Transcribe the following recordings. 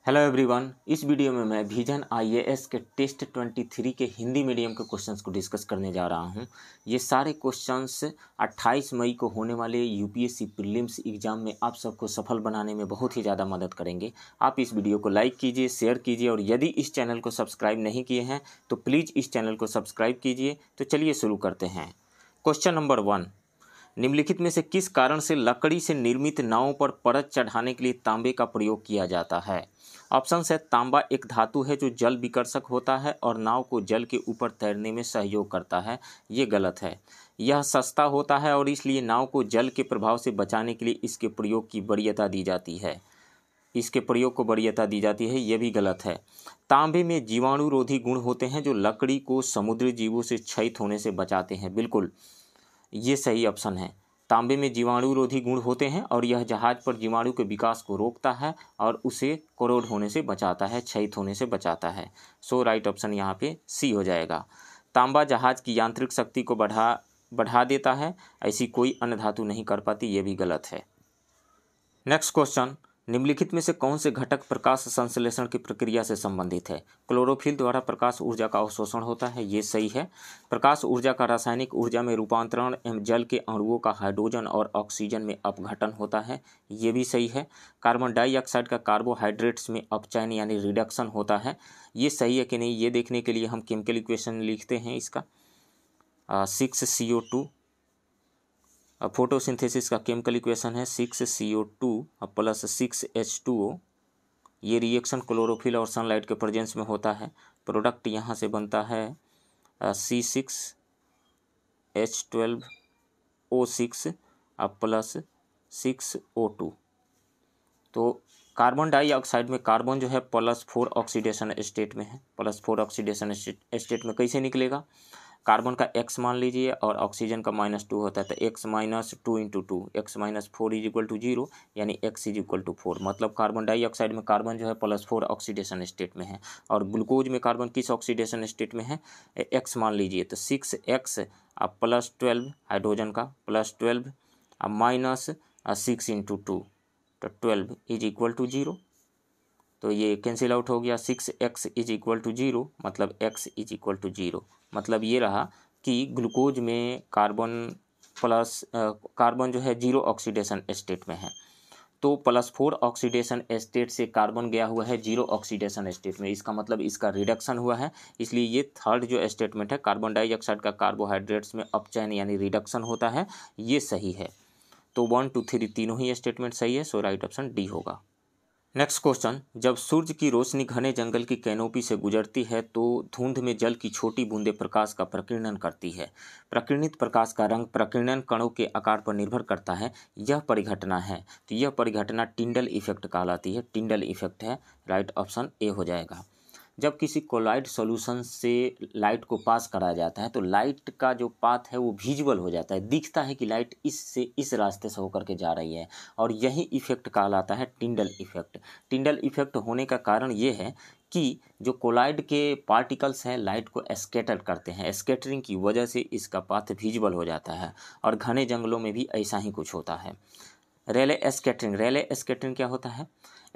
Hello everyone, इस video में मैं विजन आईएएस के टेस्ट 23 के हिंदी मीडियम के क्वेश्चंस को डिस्कस करने जा रहा हूं। ये सारे क्वेश्चंस 28 मई को होने वाले यूपीएससी प्रीलिम्स एग्जाम में आप सबको सफल बनाने में बहुत ही ज़्यादा मदद करेंगे। आप इस वीडियो को लाइक कीजिए, शेयर कीजिए और यदि इस चैनल को सब्सक्राइब नहीं किए हैं तो प्लीज़ इस चैनल को सब्सक्राइब कीजिए। तो चलिए शुरू करते हैं। क्वेश्चन नंबर 1, निम्नलिखित में से किस कारण से लकड़ी से निर्मित नावों पर परत चढ़ाने के लिए तांबे का प्रयोग किया जाता है? ऑप्शन है, तांबा एक धातु है जो जल विकर्षक होता है और नाव को जल के ऊपर तैरने में सहयोग करता है। ये गलत है। यह सस्ता होता है और इसलिए नाव को जल के प्रभाव से बचाने के लिए इसके प्रयोग की वरीयता दी जाती है। ये भी गलत है। तांबे में जीवाणुरोधी गुण होते हैं जो लकड़ी को समुद्री जीवों से क्षयित होने से बचाते हैं। बिल्कुल, ये सही ऑप्शन है। तांबे में जीवाणुरोधी गुण होते हैं और यह जहाज पर जीवाणु के विकास को रोकता है और उसे कोरोड होने से बचाता है, क्षयित होने से बचाता है। सो राइट ऑप्शन यहाँ पे सी हो जाएगा। तांबा जहाज की यांत्रिक शक्ति को बढ़ा देता है, ऐसी कोई अन्य धातु नहीं कर पाती, ये भी गलत है। नेक्स्ट क्वेश्चन, निम्नलिखित में से कौन से घटक प्रकाश संश्लेषण की प्रक्रिया से संबंधित है? क्लोरोफिल द्वारा प्रकाश ऊर्जा का अवशोषण होता है, ये सही है। प्रकाश ऊर्जा का रासायनिक ऊर्जा में रूपांतरण एवं जल के अणुओं का हाइड्रोजन और ऑक्सीजन में अपघटन होता है, ये भी सही है। कार्बन डाइऑक्साइड का कार्बोहाइड्रेट्स में अपचयन यानी रिडक्शन होता है, ये सही है कि नहीं, ये देखने के लिए हम केमिकल इक्वेशन लिखते हैं इसका। 6CO2 फोटोसिंथेसिस का केमिकल इक्वेशन है 6CO2 प्लस 6H2O। ये रिएक्शन क्लोरोफिल और सनलाइट के प्रेजेंस में होता है। प्रोडक्ट यहाँ से बनता है C6H12O6 प्लस 6O2। तो कार्बन डाइऑक्साइड में कार्बन जो है +4 ऑक्सीडेशन स्टेट में है। +4 ऑक्सीडेशन स्टेट में कैसे निकलेगा? कार्बन का x मान लीजिए और ऑक्सीजन का -2 होता है, तो x - 2 × 2 x - 4 = 0, यानी x = 4। मतलब कार्बन डाइऑक्साइड में कार्बन जो है +4 ऑक्सीडेशन स्टेट में है और ग्लूकोज में कार्बन किस ऑक्सीडेशन स्टेट में है? x मान लीजिए, तो 6x +12 हाइड्रोजन का +12 -6 × 2 तो 12 = 0। तो ये कैंसिल आउट हो गया। 6x = 0 मतलब x = 0। मतलब ये रहा कि ग्लूकोज में कार्बन जो है 0 ऑक्सीडेशन स्टेट में है, तो +4 ऑक्सीडेशन स्टेट से कार्बन गया हुआ है 0 ऑक्सीडेशन स्टेट में। इसका मतलब इसका रिडक्शन हुआ है, इसलिए ये थर्ड जो स्टेटमेंट है, कार्बन डाइऑक्साइड का कार्बोहाइड्रेट्स में अपचयन यानी रिडक्शन होता है, ये सही है। तो 1, 2, 3 तीनों ही स्टेटमेंट सही है। सो राइट ऑप्शन डी होगा। नेक्स्ट क्वेश्चन, जब सूर्य की रोशनी घने जंगल की कैनोपी से गुजरती है तो धुंध में जल की छोटी बूंदें प्रकाश का प्रकीर्णन करती है। प्रकीर्णित प्रकाश का रंग प्रकीर्णन कणों के आकार पर निर्भर करता है। यह परिघटना है, तो यह परिघटना टिंडल इफेक्ट कहलाती है। टिंडल इफेक्ट है, राइट ऑप्शन ए हो जाएगा। जब किसी कोलॉइड सॉल्यूशन से लाइट को पास कराया जाता है तो लाइट का जो पाथ है वो विजुअल हो जाता है, दिखता है कि लाइट इस रास्ते से होकर के जा रही है, और यही इफेक्ट कहलाता है टिंडल इफेक्ट। टिंडल इफेक्ट होने का कारण ये है कि जो कोलॉइड के पार्टिकल्स हैं लाइट को स्कैटर करते हैं, स्कैटरिंग की वजह से इसका पाथ विजुअल हो जाता है, और घने जंगलों में भी ऐसा ही कुछ होता है। रेले स्कैटरिंग क्या होता है?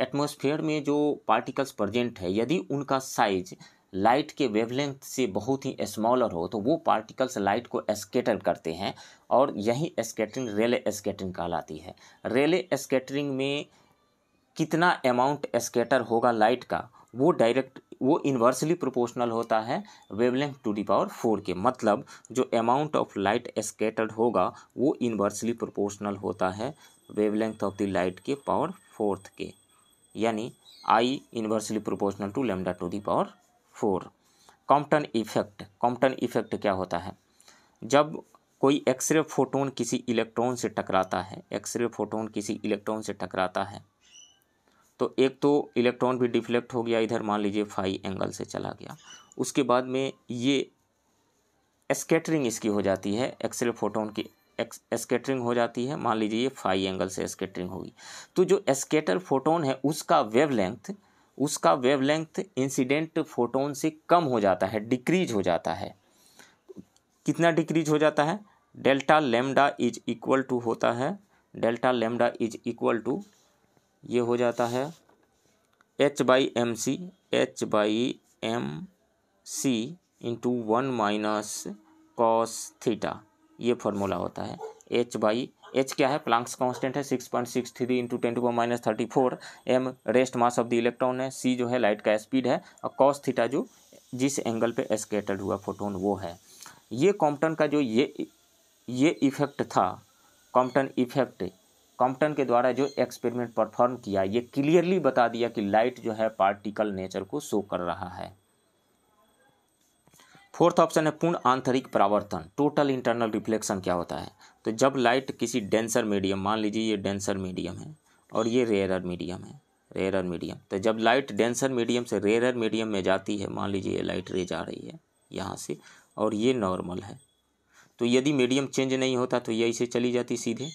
एटमॉस्फेयर में जो पार्टिकल्स प्रेजेंट है, यदि उनका साइज लाइट के वेवलेंथ से बहुत ही स्मॉलर हो तो वो पार्टिकल्स लाइट को स्कैटर करते हैं, और यही स्कैटरिंग रेले स्कैटरिंग कहलाती है। रेले स्कैटरिंग में कितना अमाउंट स्कैटर होगा लाइट का, वो इन्वर्सली प्रोपोर्शनल होता है वेवलेंथ टू द पावर 4 के। मतलब जो अमाउंट ऑफ लाइट स्कैटर्ड होगा वो इन्वर्सली प्रोपोर्शनल होता है वेवलेंथ ऑफ द लाइट के पावर 4 के, यानी I inversely proportional to lambda to the power 4। Compton effect क्या होता है? जब कोई एक्सरे फोटोन किसी इलेक्ट्रॉन से टकराता है तो एक तो इलेक्ट्रॉन भी डिफ्लेक्ट हो गया, इधर मान लीजिए फाई एंगल से चला गया, उसके बाद में ये स्कैटरिंग इसकी हो जाती है, एक्सरे फोटोन की स्कैटरिंग हो जाती है, मान लीजिए ये फाई एंगल से स्कैटरिंग होगी। तो जो स्कैटर फोटोन है उसका वेवलेंथ इंसिडेंट फोटोन से कम हो जाता है, डिक्रीज हो जाता है। कितना डिक्रीज हो जाता है? Delta lambda is equal to होता है, ये हो जाता है H/mc into 1 minus cos theta, ये फॉर्मूला होता है। H क्या है, प्लांक्स कांस्टेंट है 6.63 इंटू 10⁻34। m rest mass of the electron है, c जो है लाइट का स्पीड है, और कॉस थीटा जो जिस एंगल पे स्कैटर्ड हुआ फोटोन वो है। ये कॉम्पटन का जो ये इफेक्ट था, कॉम्पटन इफेक्ट, कॉम्पटन के द्वारा जो एक्सपेरिमेंट परफॉर्म किया, ये क्लियरली बता दिया कि लाइट जो है पार्टिकल नेचर को शो कर रहा है। फोर्थ ऑप्शन है पूर्ण आंतरिक परावर्तन, टोटल इंटरनल रिफ्लेक्शन क्या होता है। तो जब लाइट किसी डेंसर मीडियम, मान लीजिए ये डेंसर मीडियम है और ये रेयरर मीडियम है, रेयरर मीडियम, तो जब लाइट डेंसर मीडियम से रेयरर मीडियम में जाती है, मान लीजिए ये लाइट रे जा रही है यहाँ से और ये नॉर्मल है, तो यदि मीडियम चेंज नहीं होता तो ये ऐसे चली जाती सीधे।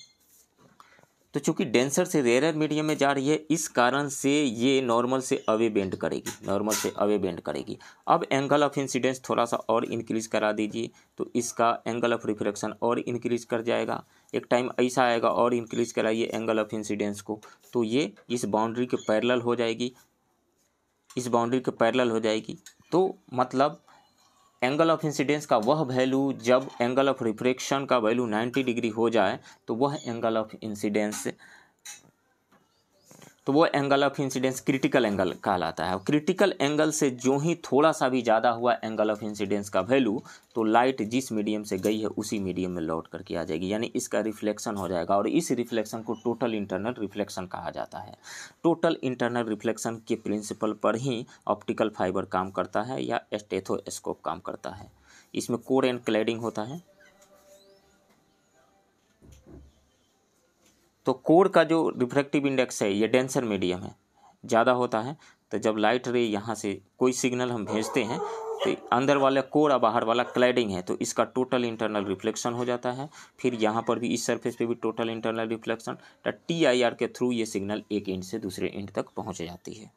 तो चूंकि डेंसर से रेयरर मीडियम में जा रही है, इस कारण से ये नॉर्मल से अवे बेंड करेगी, नॉर्मल से अवे बेंड करेगी। अब एंगल ऑफ इंसिडेंस थोड़ा सा और इंक्रीज करा दीजिए, तो इसका एंगल ऑफ रिफ्लेक्शन और इंक्रीज कर जाएगा। एक टाइम ऐसा आएगा और इंक्रीज कराइए एंगल ऑफ इंसिडेंस को, तो ये इस बाउंड्री के पैरेलल हो जाएगी, इस बाउंड्री के पैरेलल हो जाएगी। तो मतलब एंगल ऑफ इंसिडेंस का वह वैल्यू, जब एंगल ऑफ रिफ्रैक्शन का वैल्यू 90 डिग्री हो जाए, तो वह angle of incidence, critical angle कहलाता है। और क्रिटिकल एंगल से जो ही थोड़ा सा भी ज़्यादा हुआ एंगल ऑफ इंसिडेंस का वैल्यू, तो लाइट जिस मीडियम से गई है उसी मीडियम में लौट करके आ जाएगी, यानी इसका रिफ्लेक्शन हो जाएगा। और इस रिफ्लेक्शन को टोटल इंटरनल रिफ्लेक्शन कहा जाता है। टोटल इंटरनल रिफ्लेक्शन के प्रिंसिपल पर ही ऑप्टिकल फाइबर काम करता है या स्टेथोस्कोप काम करता है। इसमें कोर एंड क्लैडिंग होता है। तो कोर का जो रिफ्रैक्टिव इंडेक्स है, ये डेंसर मीडियम है, ज़्यादा होता है। तो जब लाइट रे यहाँ से कोई सिग्नल हम भेजते हैं, तो अंदर वाला कोर और बाहर वाला क्लैडिंग है, तो इसका टोटल इंटरनल रिफ्लेक्शन हो जाता है। फिर यहाँ पर भी इस सरफेस पे भी टोटल इंटरनल रिफ्लेक्शन, तो TIR के थ्रू ये सिग्नल एक एंड से दूसरे एंड तक पहुँच जाती है।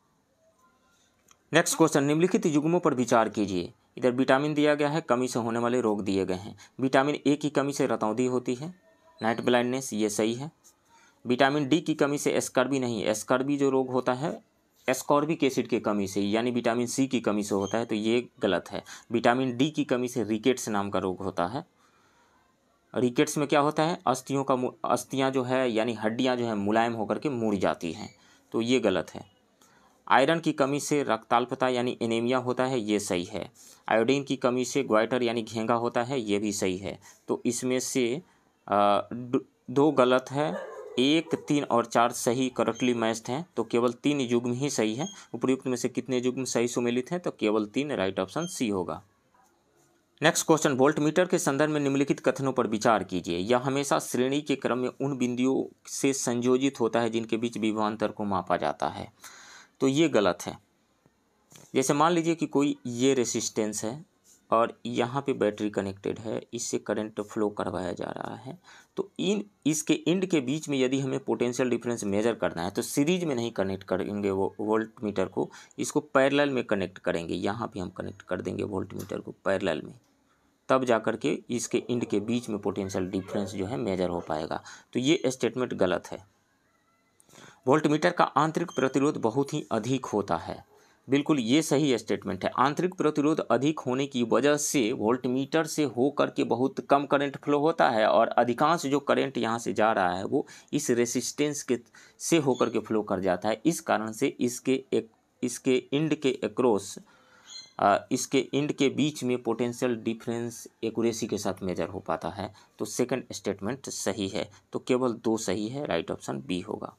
नेक्स्ट क्वेश्चन, निम्नलिखित युग्मों पर विचार कीजिए। इधर विटामिन दिया गया है, कमी से होने वाले रोग दिए गए हैं। विटामिन A की कमी से रतौंधी होती है, नाइट ब्लाइंडनेस, ये सही है। विटामिन D की कमी से एस्कर्बी नहीं, एस्कर्बी जो रोग होता है एस्कॉर्बिक एसिड की कमी से, यानी विटामिन C की कमी से होता है, तो ये गलत है। विटामिन D की कमी से रिकेट्स नाम का रोग होता है। रिकेट्स में क्या होता है, अस्थियाँ जो है यानी हड्डियाँ जो है मुलायम होकर के मुड़ जाती हैं, तो ये गलत है। आयरन की कमी से रक्ताल्पता यानी एनीमिया होता है, ये सही है। आयोडीन की कमी से ग्वाइटर यानी घेंगा होता है, ये भी सही है। तो इसमें से 2 गलत है, 1, 3 और 4 सही करेक्टली मैच्ड हैं, तो केवल 3 युग्म ही सही है। उपयुक्त में से कितने युग्म सही सुमेलित हैं, तो केवल 3, राइट ऑप्शन सी होगा। नेक्स्ट क्वेश्चन, वोल्टमीटर के संदर्भ में निम्नलिखित कथनों पर विचार कीजिए। यह हमेशा श्रेणी के क्रम में उन बिंदुओं से संयोजित होता है जिनके बीच विभवांतर को मापा जाता है, तो ये गलत है। जैसे मान लीजिए कि कोई ये रेसिस्टेंस है और यहाँ पे बैटरी कनेक्टेड है, इससे करंट फ्लो करवाया जा रहा है, तो इसके इंड के बीच में यदि हमें पोटेंशियल डिफरेंस मेजर करना है, तो सीरीज में नहीं कनेक्ट करेंगे वो वोल्टमीटर को, इसको पैरेलल में कनेक्ट करेंगे। यहाँ पे हम कनेक्ट कर देंगे वोल्टमीटर को पैरेलल में, तब जाकर के इसके इंड के बीच में पोटेंशियल डिफरेंस जो है मेजर हो पाएगा। तो ये स्टेटमेंट गलत है। वोल्टमीटर का आंतरिक प्रतिरोध बहुत ही अधिक होता है, बिल्कुल ये सही स्टेटमेंट है। आंतरिक प्रतिरोध अधिक होने की वजह से वोल्टमीटर से हो करके बहुत कम करंट फ्लो होता है, और अधिकांश जो करंट यहाँ से जा रहा है वो इस रेसिस्टेंस के से होकर के फ्लो कर जाता है। इस कारण से इसके इंड के अक्रॉस, इसके इंड के बीच में पोटेंशियल डिफरेंस एक्यूरेसी के साथ मेजर हो पाता है। तो सेकंड स्टेटमेंट सही है, तो केवल 2 सही है, राइट ऑप्शन बी होगा।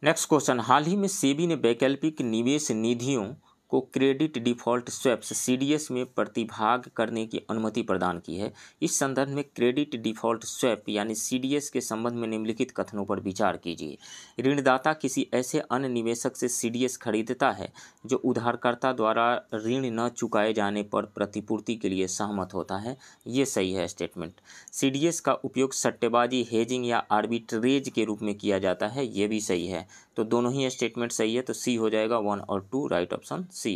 नेक्स्ट क्वेश्चन, हाल ही में सेबी ने वैकल्पिक निवेश निधियों को क्रेडिट डिफॉल्ट स्वैप्स CDS में प्रतिभाग करने की अनुमति प्रदान की है। इस संदर्भ में क्रेडिट डिफॉल्ट स्वैप यानी CDS के संबंध में निम्नलिखित कथनों पर विचार कीजिए। ऋणदाता किसी ऐसे अन्य निवेशक से CDS खरीदता है जो उधारकर्ता द्वारा ऋण न चुकाए जाने पर प्रतिपूर्ति के लिए सहमत होता है, ये सही है स्टेटमेंट। CDS का उपयोग सट्टेबाजी, हेजिंग या आर्बिट्रेज के रूप में किया जाता है, ये भी सही है। तो दोनों ही स्टेटमेंट सही है, तो सी हो जाएगा 1 और 2, right option C.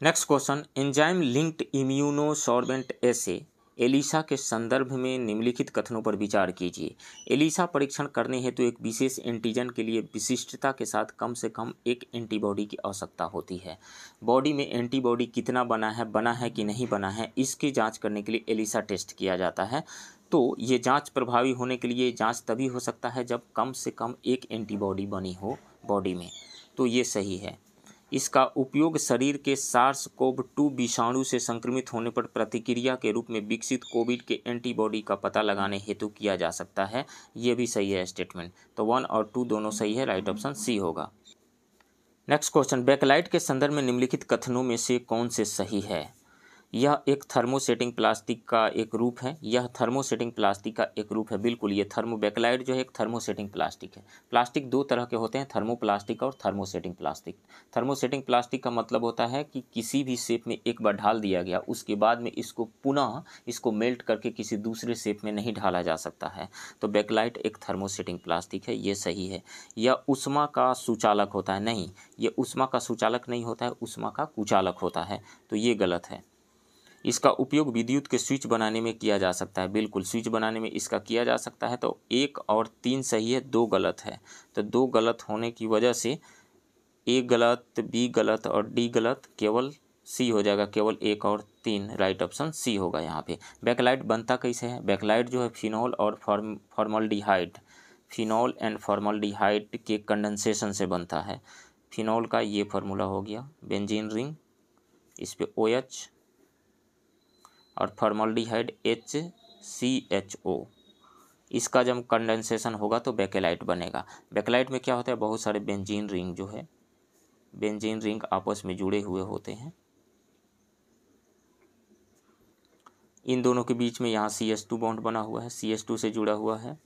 Next question, enzyme linked immunosorbent assay ELISA के संदर्भ में निम्नलिखित कथनों पर विचार कीजिए। एलिसा परीक्षण करने हेतु एक विशेष एंटीजन के लिए विशिष्टता के साथ कम से कम एक एंटीबॉडी की आवश्यकता होती है। बॉडी में एंटीबॉडी कितना बना है कि नहीं बना है, इसकी जांच करने के लिए एलिसा टेस्ट किया जाता है। तो ये जांच प्रभावी होने के लिए जांच तभी हो सकता है जब कम से कम एक एंटीबॉडी बनी हो बॉडी में। तो ये सही है। इसका उपयोग शरीर के SARS-CoV-2 विषाणु से संक्रमित होने पर प्रतिक्रिया के रूप में विकसित कोविड के एंटीबॉडी का पता लगाने हेतु किया जा सकता है। ये भी सही है स्टेटमेंट। तो 1 और 2 दोनों सही है, राइट ऑप्शन सी होगा। नेक्स्ट क्वेश्चन, बैकलाइट के संदर्भ में निम्नलिखित कथनों में से कौन से सही है? यह एक थर्मोसेटिंग प्लास्टिक का एक रूप है। यह थर्मोसेटिंग प्लास्टिक का एक रूप है, बिल्कुल। ये बैकलाइट जो है एक थर्मोसेटिंग प्लास्टिक है। प्लास्टिक दो तरह के होते हैं, थर्मोप्लास्टिक और थर्मोसेटिंग प्लास्टिक। थर्मोसेटिंग प्लास्टिक का मतलब होता है कि किसी भी शेप में एक बार ढाल दिया गया, उसके बाद में इसको पुनः मेल्ट करके किसी दूसरे शेप में नहीं ढाला जा सकता है। तो बैकलाइट एक थर्मोसेटिंग प्लास्टिक है, ये सही है। यह ऊष्मा का सुचालक होता है, नहीं, ये ऊष्मा का सुचालक नहीं होता है, ऊष्मा का कुचालक होता है। तो ये गलत है। इसका उपयोग विद्युत के स्विच बनाने में किया जा सकता है, बिल्कुल, स्विच बनाने में इसका किया जा सकता है। तो 1 और 3 सही है, 2 गलत है। तो 2 गलत होने की वजह से A गलत, B गलत और D गलत, केवल C हो जाएगा। केवल 1 और 3, राइट ऑप्शन C होगा यहाँ पे। बैकलाइट बनता कैसे है? बैकलाइट जो है फिनॉल और फॉर्मल्डिहाइड, फिनॉल एंड फॉर्मल्डिहाइड के कंडेंसेशन से बनता है। फिनॉल का ये फार्मूला हो गया, बेंजीन रिंग, इस पे OH और फॉर्मल्डिहाइड HCHO। इसका जब कंडेंसेशन होगा तो बैकेलाइट बनेगा। बैकेलाइट में क्या होता है, बहुत सारे बेंजीन रिंग जो है, बेंजीन रिंग आपस में जुड़े हुए होते हैं। इन दोनों के बीच में यहाँ CH2 बॉन्ड बना हुआ है, CH2 से जुड़ा हुआ है,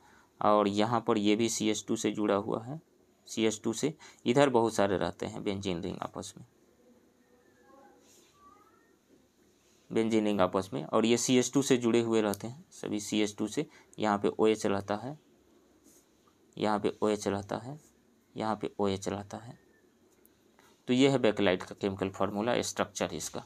और यहाँ पर ये भी CH2 से जुड़ा हुआ है। CH2 से इधर बहुत सारे रहते हैं बेंजीन रिंग आपस में, बेंजीन रिंग आपस में, और ये CH2 से जुड़े हुए रहते हैं सभी। CH2 से यहाँ पे OH रहता है, यहाँ पे OH रहता है, यहाँ पे OH रहता है। तो ये है बैकलाइट का केमिकल फार्मूला, स्ट्रक्चर इसका।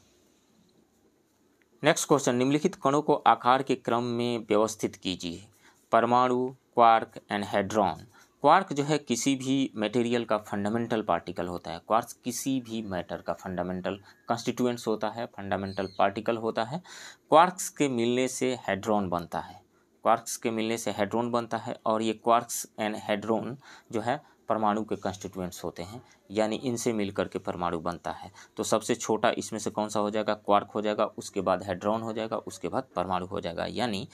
नेक्स्ट क्वेश्चन, निम्नलिखित कणों को आकार के क्रम में व्यवस्थित कीजिए। परमाणु, क्वार्क एंड हेड्रॉन। क्वार्क जो है किसी भी मटेरियल का फंडामेंटल पार्टिकल होता है। क्वार्क किसी भी मैटर का फंडामेंटल कंस्टिट्यूएंट्स होता है, फंडामेंटल पार्टिकल होता है। क्वार्क्स के मिलने से हेड्रॉन बनता है, क्वार्क्स के मिलने से हेड्रॉन बनता है, और ये क्वार्क्स एंड हेड्रॉन जो है परमाणु के कंस्टिट्यूएंट्स होते हैं, यानी इनसे मिलकर के परमाणु बनता है। तो सबसे छोटा इसमें से कौन सा हो जाएगा? क्वार्क हो जाएगा, उसके बाद हेड्रॉन हो जाएगा, उसके बाद परमाणु हो जाएगा, यानी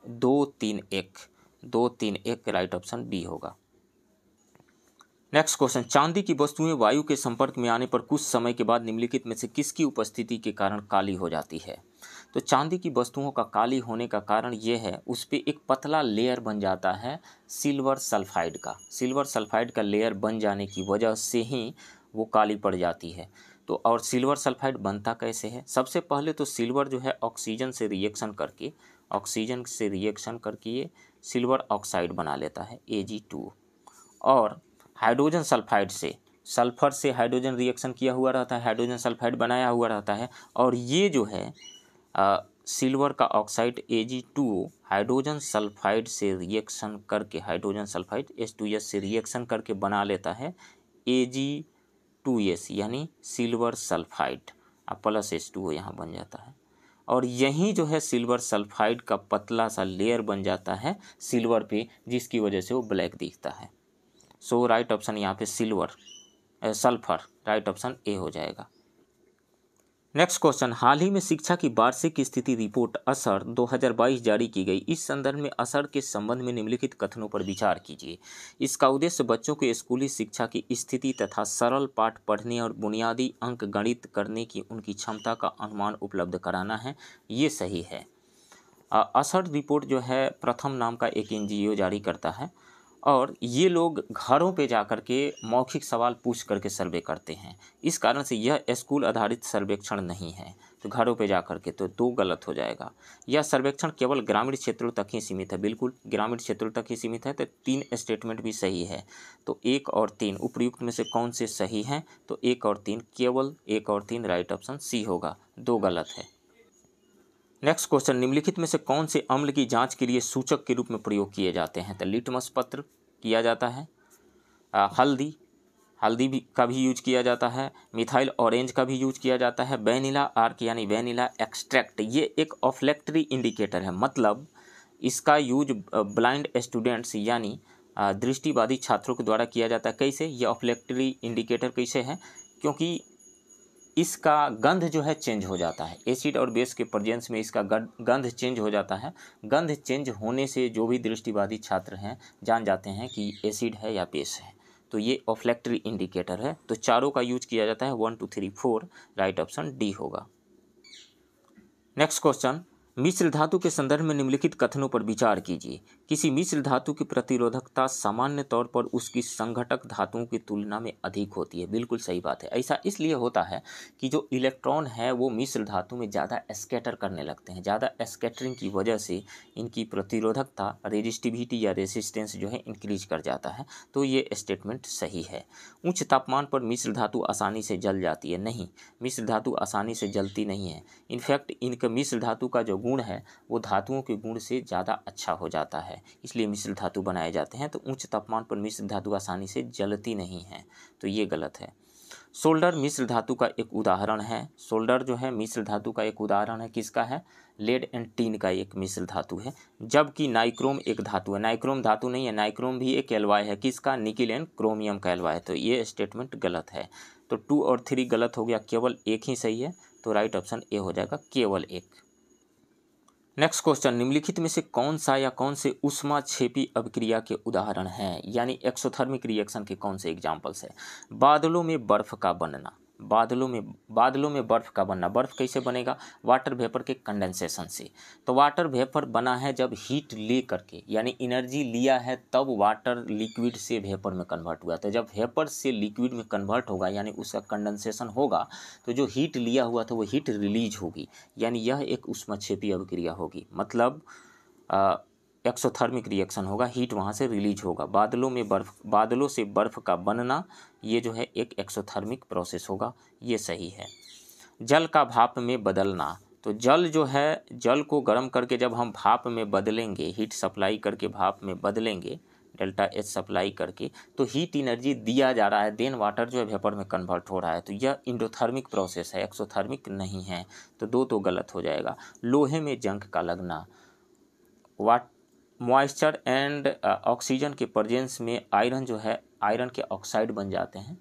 2 3 1, 2 3 1, राइट ऑप्शन बी होगा। नेक्स्ट क्वेश्चन, चांदी की वस्तुएं वायु के संपर्क में आने पर कुछ समय के बाद निम्नलिखित में से किसकी उपस्थिति के कारण काली हो जाती है? तो चांदी की वस्तुओं का काली होने का कारण ये है, उस पर एक पतला लेयर बन जाता है सिल्वर सल्फाइड का। सिल्वर सल्फाइड का लेयर बन जाने की वजह से ही वो काली पड़ जाती है। तो और सिल्वर सल्फाइड बनता कैसे है? सबसे पहले तो सिल्वर जो है ऑक्सीजन से रिएक्शन करके ये सिल्वर ऑक्साइड बना लेता है Ag2, और हाइड्रोजन सल्फाइड से, सल्फर से हाइड्रोजन रिएक्शन किया हुआ रहता है, हाइड्रोजन सल्फाइड बनाया हुआ रहता है, और ये जो है सिल्वर का ऑक्साइड Ag2 हाइड्रोजन सल्फाइड से रिएक्शन करके, हाइड्रोजन सल्फाइड H2S से रिएक्शन करके बना लेता है Ag2S, यानी सिल्वर सल्फाइड। अब प्लस H2O यहाँ बन जाता है, और यहीं जो है सिल्वर सल्फाइड का पतला सा लेयर बन जाता है सिल्वर पे, जिसकी वजह से वो ब्लैक दिखता है। सो राइट ऑप्शन यहाँ पे सल्फर, राइट ऑप्शन ए हो जाएगा। नेक्स्ट क्वेश्चन, हाल ही में शिक्षा की वार्षिक स्थिति रिपोर्ट असर 2022 जारी की गई। इस संदर्भ में असर के संबंध में निम्नलिखित कथनों पर विचार कीजिए। इसका उद्देश्य बच्चों को स्कूली शिक्षा की स्थिति तथा सरल पाठ पढ़ने और बुनियादी अंक गणित करने की उनकी क्षमता का अनुमान उपलब्ध कराना है। ये सही है। असर रिपोर्ट जो है प्रथम नाम का एक NGO जारी करता है, और ये लोग घरों पे जाकर के मौखिक सवाल पूछ करके सर्वे करते हैं। इस कारण से यह स्कूल आधारित सर्वेक्षण नहीं है। तो घरों पे जाकर के, तो 2 गलत हो जाएगा। यह सर्वेक्षण केवल ग्रामीण क्षेत्रों तक ही सीमित है, बिल्कुल ग्रामीण क्षेत्रों तक ही सीमित है। तो 3 स्टेटमेंट भी सही है। तो 1 और 3 उपयुक्त में से कौन से सही हैं? तो 1 और 3, केवल 1 और 3, राइट ऑप्शन सी होगा। 2 गलत है। नेक्स्ट क्वेश्चन, निम्नलिखित में से कौन से अम्ल की जांच के लिए सूचक के रूप में प्रयोग किए जाते हैं? तो लिटमस पत्र किया जाता है, हल्दी भी का भी यूज किया जाता है, मिथाइल ऑरेंज का भी यूज किया जाता है, वैनिला आर्क यानी वैनिला एक्सट्रैक्ट ये एक ऑफ्लेक्टरी इंडिकेटर है, मतलब इसका यूज ब्लाइंड स्टूडेंट्स यानी दृष्टिबाधित छात्रों के द्वारा किया जाता है। कैसे? ये ऑफ्लेक्टरी इंडिकेटर कैसे है? क्योंकि इसका गंध जो है चेंज हो जाता है, एसिड और बेस के प्रेजेंस में इसका गंध चेंज हो जाता है। गंध चेंज होने से जो भी दृष्टिबाधित छात्र हैं जान जाते हैं कि एसिड है या बेस है, तो ये ऑफ्लेक्टरी इंडिकेटर है। तो चारों का यूज किया जाता है, 1 2 3 4, राइट ऑप्शन डी होगा। नेक्स्ट क्वेश्चन, मिश्र धातु के संदर्भ में निम्नलिखित कथनों पर विचार कीजिए। किसी मिश्र धातु की प्रतिरोधकता सामान्य तौर पर उसकी संघटक धातुओं की तुलना में अधिक होती है। बिल्कुल सही बात है। ऐसा इसलिए होता है कि जो इलेक्ट्रॉन है वो मिश्र धातु में ज़्यादा स्कैटर करने लगते हैं। ज़्यादा स्कैटरिंग की वजह से इनकी प्रतिरोधकता, रेजिस्टिविटी या रेसिस्टेंस जो है इंक्रीज कर जाता है। तो ये स्टेटमेंट सही है। उच्च तापमान पर मिश्र धातु आसानी से जल जाती है। नहीं, मिश्र धातु आसानी से जलती नहीं है। इनफैक्ट इनका मिश्र धातु का जो गुण है वो धातुओं के गुण से ज़्यादा अच्छा हो जाता है, इसलिए मिश्र धातु बनाए जाते हैं। तो उच्च तापमान पर मिश्र धातु आसानी से जलती नहीं है, तो ये गलत है। सोल्डर मिश्र धातु का एक उदाहरण है। सोल्डर जो है मिश्र धातु का एक उदाहरण है। किसका है? लेड एंड टीन का एक मिश्र धातु है। जबकि नाइक्रोम एक धातु है। नाइक्रोम धातु नहीं है, नाइक्रोम भी एक एलॉय है। किसका? निकिल एंड क्रोमियम का एलॉय है। तो ये स्टेटमेंट गलत है। तो 2 और 3 गलत हो गया, केवल एक ही सही है। तो राइट ऑप्शन ए हो जाएगा, केवल एक। नेक्स्ट क्वेश्चन, निम्नलिखित में से कौन सा या कौन से ऊष्माक्षेपी अभिक्रिया के उदाहरण हैं, यानी एक्सोथर्मिक रिएक्शन के कौन से एग्जांपल्स है? बादलों में बर्फ का बनना, बादलों में बर्फ का बनना। बर्फ कैसे बनेगा? वाटर वेपर के कंडेंसेशन से। तो वाटर वेपर बना है जब हीट ले करके, यानी एनर्जी लिया है तब वाटर लिक्विड से वेपर में कन्वर्ट हुआ। तो जब वेपर से लिक्विड में कन्वर्ट होगा यानी उसका कंडेंसेशन होगा, तो जो हीट लिया हुआ था वो हीट रिलीज होगी, यानी यह एक ऊष्माक्षेपी अभिक्रिया होगी। मतलब एक्सोथर्मिक रिएक्शन होगा, हीट वहाँ से रिलीज होगा। बादलों से बर्फ का बनना, ये जो है एक एक्सोथर्मिक प्रोसेस होगा, ये सही है। जल का भाप में बदलना, तो जल जो है, जल को गर्म करके जब हम भाप में बदलेंगे, हीट सप्लाई करके भाप में बदलेंगे, डेल्टा एच सप्लाई करके, तो हीट एनर्जी दिया जा रहा है, देन वाटर जो है वेपर में कन्वर्ट हो रहा है। तो यह इंडोथर्मिक प्रोसेस है, एक्सोथर्मिक नहीं है। तो 2 तो गलत हो जाएगा। लोहे में जंग का लगना, मॉइस्चर एंड ऑक्सीजन के प्रेजेंस में आयरन जो है, आयरन के ऑक्साइड बन जाते हैं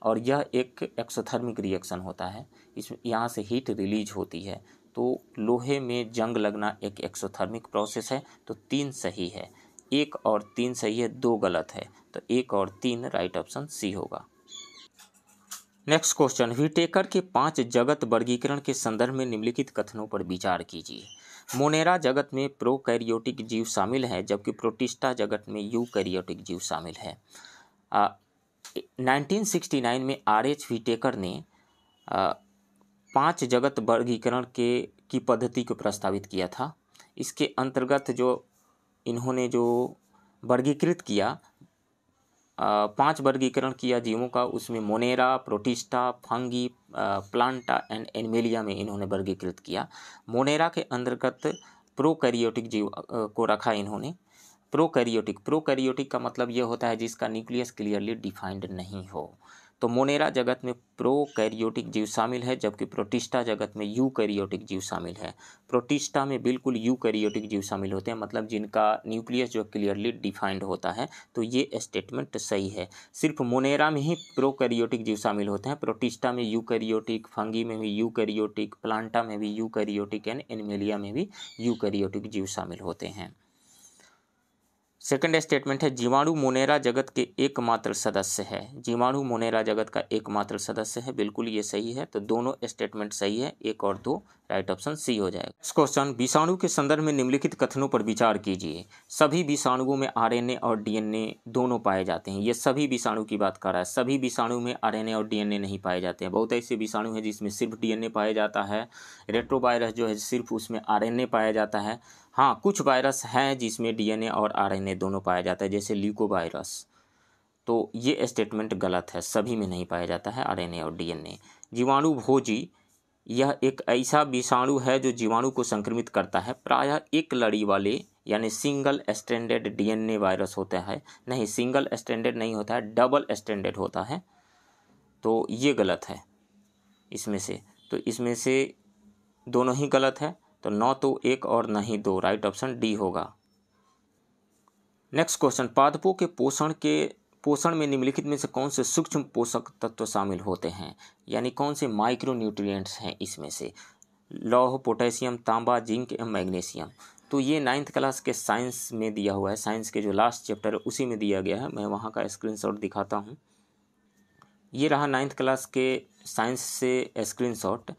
और यह एक एक्सोथर्मिक रिएक्शन होता है। इसमें यहाँ से हीट रिलीज होती है। तो लोहे में जंग लगना एक एक्सोथर्मिक प्रोसेस है। तो 3 सही है, 1 और 3 सही है, 2 गलत है। तो 1 और 3 राइट ऑप्शन सी होगा। नेक्स्ट क्वेश्चन, व्हिटेकर के 5 जगत वर्गीकरण के संदर्भ में निम्नलिखित कथनों पर विचार कीजिए। मोनेरा जगत में प्रोकैरियोटिक जीव शामिल है, जबकि प्रोटिस्टा जगत में यूकैरियोटिक जीव शामिल है। 1969 में R.H. व्हिटेकर ने 5 जगत वर्गीकरण की पद्धति को प्रस्तावित किया था। इसके अंतर्गत जो इन्होंने जो वर्गीकृत किया, 5 वर्गीकरण किया जीवों का, उसमें Monera, protista, fungi, Plantae and animalia में इन्होंने वर्गीकृत किया। मोनेरा के अंतर्गत प्रोकैरियोटिक जीव को रखा इन्होंने। प्रोकैरियोटिक का मतलब ये होता है जिसका न्यूक्लियस क्लियरली डिफाइंड नहीं हो। तो मोनेरा जगत में प्रोकैरियोटिक जीव शामिल है, जबकि प्रोटिस्टा जगत में यूकैरियोटिक जीव शामिल है। प्रोटिस्टा में बिल्कुल यूकैरियोटिक जीव शामिल होते हैं, मतलब जिनका न्यूक्लियस जो क्लियरली डिफाइंड होता है। तो ये स्टेटमेंट सही है। सिर्फ मोनेरा में ही प्रोकैरियोटिक जीव शामिल होते हैं, प्रोटिस्टा में यूकैरियोटिक, फंगी में भी यूकैरियोटिक, प्लांटा में भी यूकैरियोटिक एंड एनिमेलिया में भी यूकैरियोटिक जीव शामिल होते हैं। सेकंड स्टेटमेंट है, जीवाणु मोनेरा जगत के एकमात्र सदस्य है। जीवाणु मोनेरा जगत का एकमात्र सदस्य है, बिल्कुल ये सही है। तो दोनों स्टेटमेंट सही है, 1 और 2 राइट ऑप्शन सी हो जाएगा। नेक्स्ट क्वेश्चन, विषाणु के संदर्भ में निम्नलिखित कथनों पर विचार कीजिए। सभी विषाणुओं में आरएनए और डीएनए दोनों पाए जाते हैं। ये सभी विषाणु की बात कर रहा है। सभी विषाणु में आरएनए और डीएनए नहीं पाए जाते हैं। बहुत ऐसे विषाणु हैं जिसमें सिर्फ डीएनए पाया जाता है। रेट्रोवायरस जो है सिर्फ उसमें आरएनए पाया जाता है। हाँ, कुछ वायरस हैं जिसमें डीएनए और आरएनए दोनों पाया जाता है, जैसे ल्यूकोवायरस। तो ये स्टेटमेंट गलत है, सभी में नहीं पाया जाता है आरएनए और डीएनए। जीवाणु भोजी यह एक ऐसा विषाणु है जो जीवाणु को संक्रमित करता है। प्रायः एक लड़ी वाले यानी सिंगल स्ट्रैंडेड डीएनए वायरस होता है। नहीं, सिंगल स्ट्रैंडेड नहीं होता है, डबल स्ट्रैंडेड होता है। तो ये गलत है इसमें से। तो इसमें से दोनों ही गलत है, तो न तो एक और न ही दो। राइट ऑप्शन डी होगा। नेक्स्ट क्वेश्चन, पादपों के पोषण में निम्नलिखित में से कौन से सूक्ष्म पोषक तत्व शामिल होते हैं, यानी कौन से माइक्रो न्यूट्रिएंट्स हैं इसमें से? लौह, पोटेशियम, तांबा, जिंक एवं मैग्नीशियम। तो ये 9th क्लास के साइंस में दिया हुआ है। साइंस के जो लास्ट चैप्टर है उसी में दिया गया है। मैं वहाँ का स्क्रीनशॉट दिखाता हूँ। ये रहा 9th क्लास के साइंस से स्क्रीनशॉट।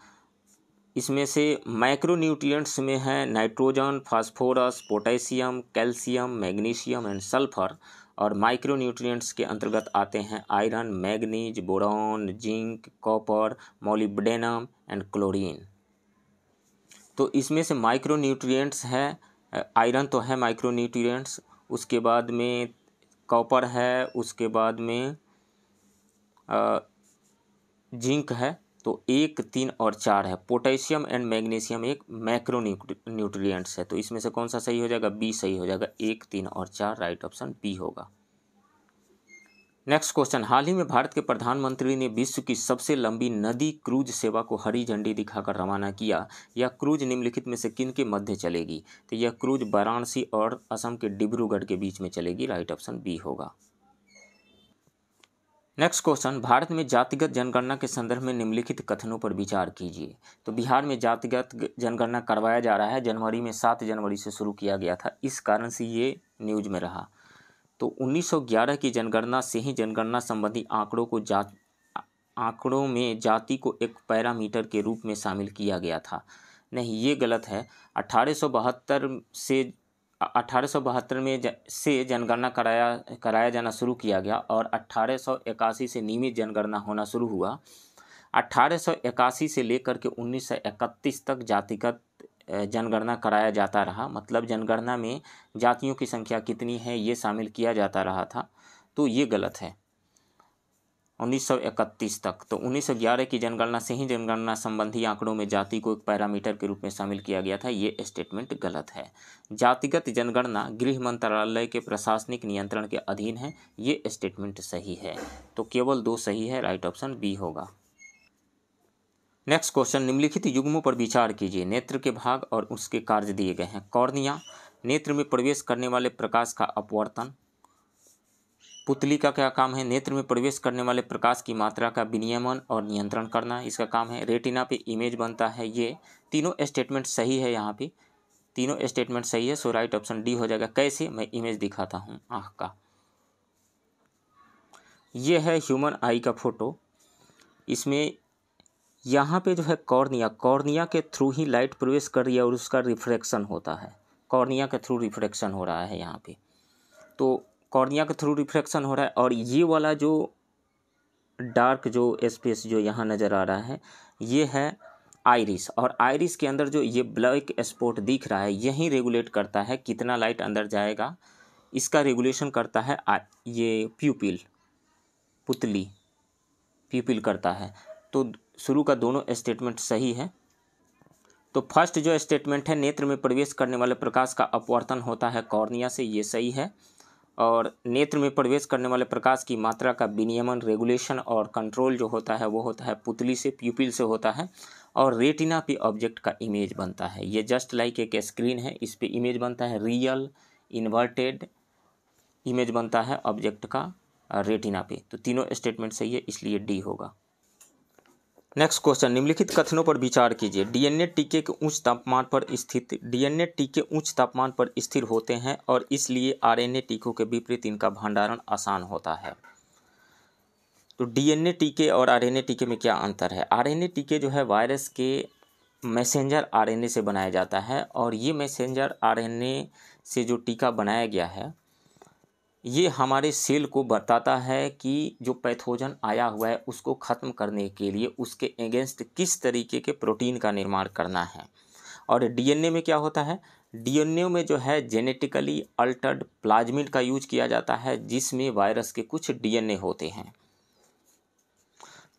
इसमें से माइक्रो न्यूट्रिएंट्स में है nitrogen, phosphorus, potassium, calcium, magnesium and sulphur. और माइक्रो न्यूट्रिएंट्स के अंतर्गत आते हैं iron, manganese, boron, zinc, copper, molybdenum and chlorine. तो इसमें से माइक्रो न्यूट्रिएंट्स है, आयरन तो है माइक्रो न्यूट्रिएंट्स, उसके बाद में कॉपर है, उसके बाद में जिंक है। तो 1, 3 और 4 है। पोटेशियम एंड मैग्नीशियम एक मैक्रो न्यूट्रिएंट्स है। तो इसमें से कौन सा सही हो जाएगा? बी सही हो जाएगा। 1, 3 और 4 राइट ऑप्शन बी होगा। नेक्स्ट क्वेश्चन, हाल ही में भारत के प्रधानमंत्री ने विश्व की सबसे लंबी नदी क्रूज सेवा को हरी झंडी दिखाकर रवाना किया। यह क्रूज निम्नलिखित में से किन के मध्य चलेगी? तो यह क्रूज वाराणसी और असम के डिब्रूगढ़ के बीच में चलेगी। राइट ऑप्शन बी होगा। नेक्स्ट क्वेश्चन, भारत में जातिगत जनगणना के संदर्भ में निम्नलिखित कथनों पर विचार कीजिए। तो बिहार में जातिगत जनगणना करवाया जा रहा है। जनवरी में 7 जनवरी से शुरू किया गया था, इस कारण से ये न्यूज में रहा। तो 1911 की जनगणना से ही जनगणना संबंधी आंकड़ों में जाति को एक पैरामीटर के रूप में शामिल किया गया था। नहीं, ये गलत है। 1872 में से जनगणना कराया जाना शुरू किया गया और 1881 से नियमित जनगणना होना शुरू हुआ। 1881 से लेकर के 1931 तक जातिगत जनगणना कराया जाता रहा। मतलब जनगणना में जातियों की संख्या कितनी है ये शामिल किया जाता रहा था। तो ये गलत है 1931 तक। तो 1911 की जनगणना से ही जनगणना संबंधी आंकड़ों में जाति को एक पैरामीटर के रूप में शामिल किया गया था। ये स्टेटमेंट गलत है। जातिगत जनगणना गृह मंत्रालय के प्रशासनिक नियंत्रण के अधीन है। ये स्टेटमेंट सही है। तो केवल 2 सही है। राइट ऑप्शन बी होगा। नेक्स्ट क्वेश्चन, निम्नलिखित युग्मों पर विचार कीजिए। नेत्र के भाग और उसके कार्य दिए गए हैं। कॉर्निया, नेत्र में प्रवेश करने वाले प्रकाश का अपवर्तन। पुतली का क्या काम है? नेत्र में प्रवेश करने वाले प्रकाश की मात्रा का विनियमन और नियंत्रण करना इसका काम है। रेटिना पे इमेज बनता है। ये तीनों स्टेटमेंट सही है। यहाँ पे तीनों स्टेटमेंट सही है। सो राइट ऑप्शन डी हो जाएगा। कैसे? मैं इमेज दिखाता हूँ आँख का। ये है ह्यूमन आई का फोटो। इसमें यहाँ पे जो है कॉर्निया के थ्रू ही लाइट प्रवेश कर रही है और उसका रिफ्रैक्शन होता है। कॉर्निया के थ्रू रिफ्रैक्शन हो रहा है यहाँ पे। तो कॉर्निया के थ्रू रिफ्रैक्शन हो रहा है और ये वाला जो डार्क जो स्पेस जो यहाँ नज़र आ रहा है ये है आइरिस। और आइरिस के अंदर जो ये ब्लैक स्पॉट दिख रहा है यही रेगुलेट करता है कितना लाइट अंदर जाएगा। इसका रेगुलेशन करता है ये प्यूपिल करता है। तो शुरू का दोनों स्टेटमेंट सही है। तो फर्स्ट जो स्टेटमेंट है, नेत्र में प्रवेश करने वाले प्रकाश का अपवर्तन होता है कॉर्निया से, ये सही है। और नेत्र में प्रवेश करने वाले प्रकाश की मात्रा का विनियमन, रेगुलेशन और कंट्रोल जो होता है वो होता है पुतली से, प्यूपिल से होता है। और रेटिना पे ऑब्जेक्ट का इमेज बनता है। ये जस्ट लाइक एक स्क्रीन है, इस पे इमेज बनता है। रियल इन्वर्टेड इमेज बनता है ऑब्जेक्ट का रेटिना पे। तो तीनों स्टेटमेंट सही है, इसलिए डी होगा। नेक्स्ट क्वेश्चन, निम्नलिखित कथनों पर विचार कीजिए। डीएनए टीके के उच्च तापमान पर स्थिर होते हैं और इसलिए आरएनए टीकों के विपरीत इनका भंडारण आसान होता है। तो डीएनए टीके और आरएनए टीके में क्या अंतर है? आरएनए टीके जो है वायरस के मैसेंजर आरएनए से बनाया जाता है और ये मैसेंजर आरएनए से जो टीका बनाया गया है ये हमारे सेल को बताता है कि जो पैथोजन आया हुआ है उसको ख़त्म करने के लिए उसके अगेंस्ट किस तरीके के प्रोटीन का निर्माण करना है। और डीएनए में क्या होता है? डीएनए में जो है जेनेटिकली अल्टर्ड प्लाज्मिड का यूज किया जाता है जिसमें वायरस के कुछ डीएनए होते हैं।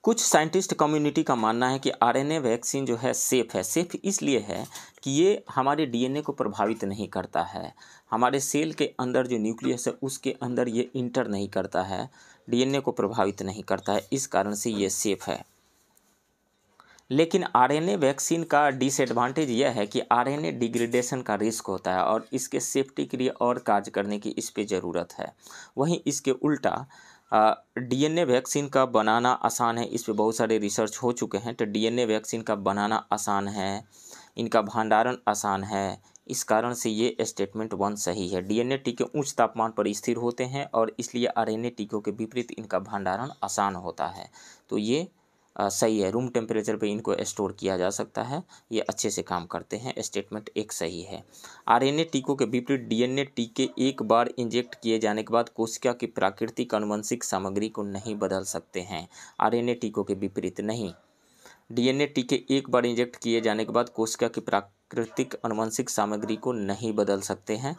कुछ साइंटिस्ट कम्युनिटी का मानना है कि आरएनए वैक्सीन जो है सेफ़ है। सेफ़ इसलिए है कि ये हमारे डीएनए को प्रभावित नहीं करता है, हमारे सेल के अंदर जो न्यूक्लियस है उसके अंदर ये इंटर नहीं करता है, डीएनए को प्रभावित नहीं करता है, इस कारण से ये सेफ़ है। लेकिन आरएनए वैक्सीन का डिसएडवांटेज यह है कि आरएनए डिग्रेडेशन का रिस्क होता है और इसके सेफ्टी के लिए और कार्य करने की इस पे ज़रूरत है। वहीं इसके उल्टा डीएनए वैक्सीन का बनाना आसान है, इस पे बहुत सारे रिसर्च हो चुके हैं। तो डीएनए वैक्सीन का बनाना आसान है, इनका भंडारण आसान है, इस कारण से ये स्टेटमेंट 1 सही है। डीएनए टीके उच्च तापमान पर स्थिर होते हैं और इसलिए आरएनए टीकों के विपरीत इनका भंडारण आसान होता है, तो ये सही है। रूम टेम्परेचर पे इनको स्टोर किया जा सकता है, ये अच्छे से काम करते हैं। स्टेटमेंट 1 सही है। आरएनए टीकों के विपरीत डीएनए टीके एक बार इंजेक्ट किए जाने के बाद कोशिका की प्राकृतिक आनुवंशिक सामग्री को नहीं बदल सकते हैं। आरएनए टीकों के विपरीत नहीं, डीएनए टीके एक बार इंजेक्ट किए जाने के बाद कोशिका की प्राकृतिक आनुवंशिक सामग्री को नहीं बदल सकते हैं।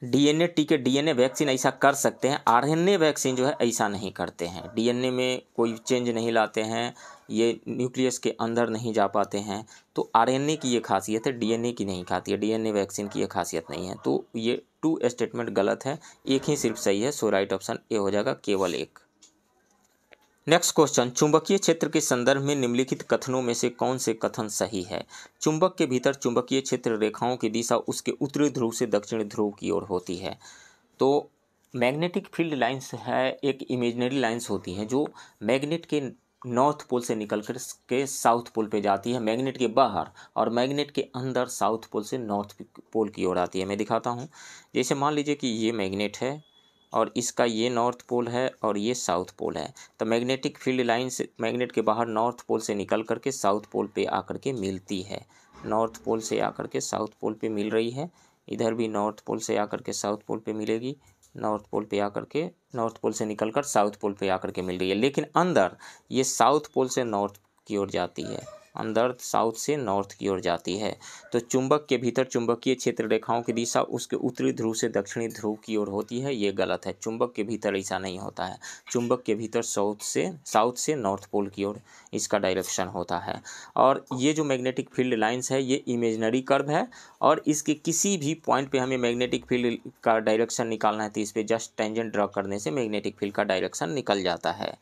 डीएनए टीके डीएनए वैक्सीन ऐसा कर सकते हैं, आरएनए वैक्सीन जो है ऐसा नहीं करते हैं। डीएनए में कोई चेंज नहीं लाते हैं, ये न्यूक्लियस के अंदर नहीं जा पाते हैं। तो आरएनए की ये खासियत है, डीएनए की नहीं खाती है, डीएनए वैक्सीन की ये खासियत नहीं है। तो ये 2 स्टेटमेंट गलत है, एक ही सिर्फ सही है। सो राइट ऑप्शन ए हो जाएगा, केवल एक। नेक्स्ट क्वेश्चन, चुंबकीय क्षेत्र के संदर्भ में निम्नलिखित कथनों में से कौन से कथन सही है? चुंबक के भीतर चुंबकीय क्षेत्र रेखाओं की दिशा उसके उत्तरी ध्रुव से दक्षिणी ध्रुव की ओर होती है। तो मैग्नेटिक फील्ड लाइंस है, एक इमेजिनरी लाइंस होती हैं जो मैग्नेट के नॉर्थ पोल से निकल कर के साउथ पोल पे जाती है, मैग्नेट के बाहर, और मैग्नेट के अंदर साउथ पोल से नॉर्थ पोल की ओर आती है। मैं दिखाता हूँ। जैसे मान लीजिए कि ये मैग्नेट है और इसका ये नॉर्थ पोल है और ये साउथ पोल है। तो मैग्नेटिक फील्ड लाइन से मैग्नेट के बाहर नॉर्थ पोल से निकल करके साउथ पोल पे आकर के मिलती है। नॉर्थ पोल से आकर के साउथ पोल पे मिल रही है, इधर भी नॉर्थ पोल से आकर के साउथ पोल पे मिलेगी, नॉर्थ पोल पे आकर के नॉर्थ पोल से निकलकर साउथ पोल पे आकर के मिल रही है। लेकिन अंदर ये साउथ पोल से नॉर्थ की ओर जाती है, अंदर साउथ से नॉर्थ की ओर जाती है। तो चुंबक के भीतर चुंबकीय क्षेत्र रेखाओं की दिशा उसके उत्तरी ध्रुव से दक्षिणी ध्रुव की ओर होती है, ये गलत है। चुंबक के भीतर ऐसा नहीं होता है। चुंबक के भीतर साउथ से नॉर्थ पोल की ओर इसका डायरेक्शन होता है। और ये जो मैग्नेटिक फील्ड लाइंस है ये इमेजिनरी कर्व है और इसके किसी भी पॉइंट पे हमें मैग्नेटिक फील्ड का डायरेक्शन निकालना है तो इस पर जस्ट टेंजेंट ड्रॉ करने से मैग्नेटिक फील्ड का डायरेक्शन निकल जाता है।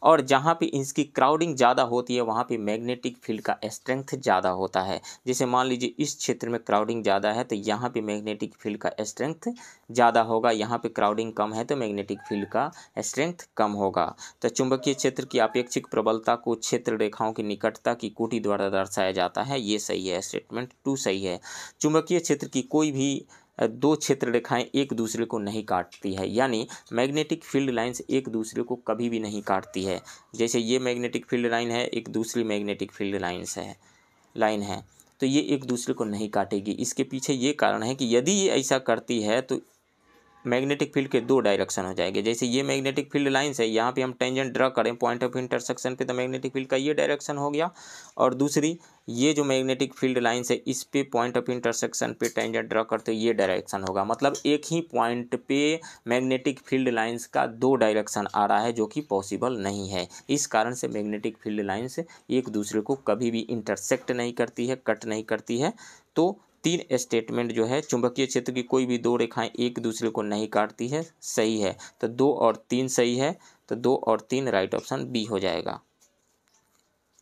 और जहाँ पे इसकी क्राउडिंग ज़्यादा होती है वहाँ पे मैग्नेटिक फील्ड का स्ट्रेंथ ज़्यादा होता है। जैसे मान लीजिए इस क्षेत्र में क्राउडिंग ज़्यादा है तो यहाँ पे मैग्नेटिक फील्ड का स्ट्रेंथ ज़्यादा होगा, यहाँ पे क्राउडिंग कम है तो मैग्नेटिक फील्ड का स्ट्रेंथ कम होगा। तो चुंबकीय क्षेत्र की अपेक्षिक प्रबलता को क्षेत्र रेखाओं की निकटता की कोटि द्वारा दर्शाया जाता है, ये सही है। स्टेटमेंट 2 सही है। चुंबकीय क्षेत्र की कोई भी 2 क्षेत्र रेखाएं एक दूसरे को नहीं काटती है, यानी मैग्नेटिक फील्ड लाइंस एक दूसरे को कभी भी नहीं काटती है। जैसे ये मैग्नेटिक फील्ड लाइन है, एक दूसरी मैग्नेटिक फील्ड लाइन है, तो ये एक दूसरे को नहीं काटेगी। इसके पीछे ये कारण है कि यदि ये ऐसा करती है तो मैग्नेटिक फील्ड के 2 डायरेक्शन हो जाएंगे। जैसे ये मैग्नेटिक फील्ड लाइंस है, यहाँ पे हम टेंजेंट ड्रा करें पॉइंट ऑफ इंटरसेक्शन पे तो मैग्नेटिक फील्ड का ये डायरेक्शन हो गया, और दूसरी ये जो मैग्नेटिक फील्ड लाइंस है इस पे पॉइंट ऑफ इंटरसेक्शन पे टेंजेंट ड्रा करते ये डायरेक्शन होगा। मतलब एक ही पॉइंट पे मैग्नेटिक फील्ड लाइंस का 2 डायरेक्शन आ रहा है, जो कि पॉसिबल नहीं है। इस कारण से मैग्नेटिक फील्ड लाइंस एक दूसरे को कभी भी इंटरसेक्ट नहीं करती है, कट नहीं करती है। तो 3 स्टेटमेंट जो है, चुंबकीय क्षेत्र की कोई भी 2 रेखाएं एक दूसरे को नहीं काटती है, सही है। तो 2 और 3 सही है, तो 2 और 3 राइट ऑप्शन बी हो जाएगा।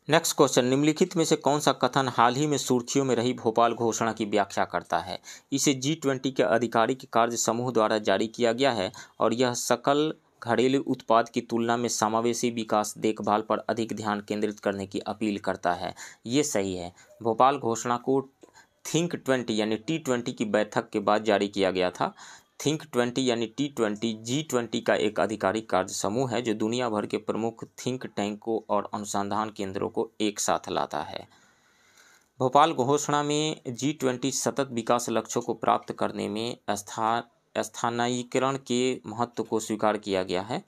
नेक्स्ट क्वेश्चन, निम्नलिखित में से कौन सा कथन हाल ही में सुर्खियों में रही भोपाल घोषणा की व्याख्या करता है? इसे G20 के आधिकारिक कार्य समूह द्वारा जारी किया गया है और यह सकल घरेलू उत्पाद की तुलना में समावेशी विकास देखभाल पर अधिक ध्यान केंद्रित करने की अपील करता है, ये सही है। भोपाल घोषणा को थिंक 20 यानी T20 की बैठक के बाद जारी किया गया था। थिंक 20 यानी T20 G20 का एक आधिकारिक कार्य समूह है जो दुनिया भर के प्रमुख थिंक टैंकों और अनुसंधान केंद्रों को एक साथ लाता है। भोपाल घोषणा में G20 सतत विकास लक्ष्यों को प्राप्त करने में स्थानीयकरण के महत्व को स्वीकार किया गया है।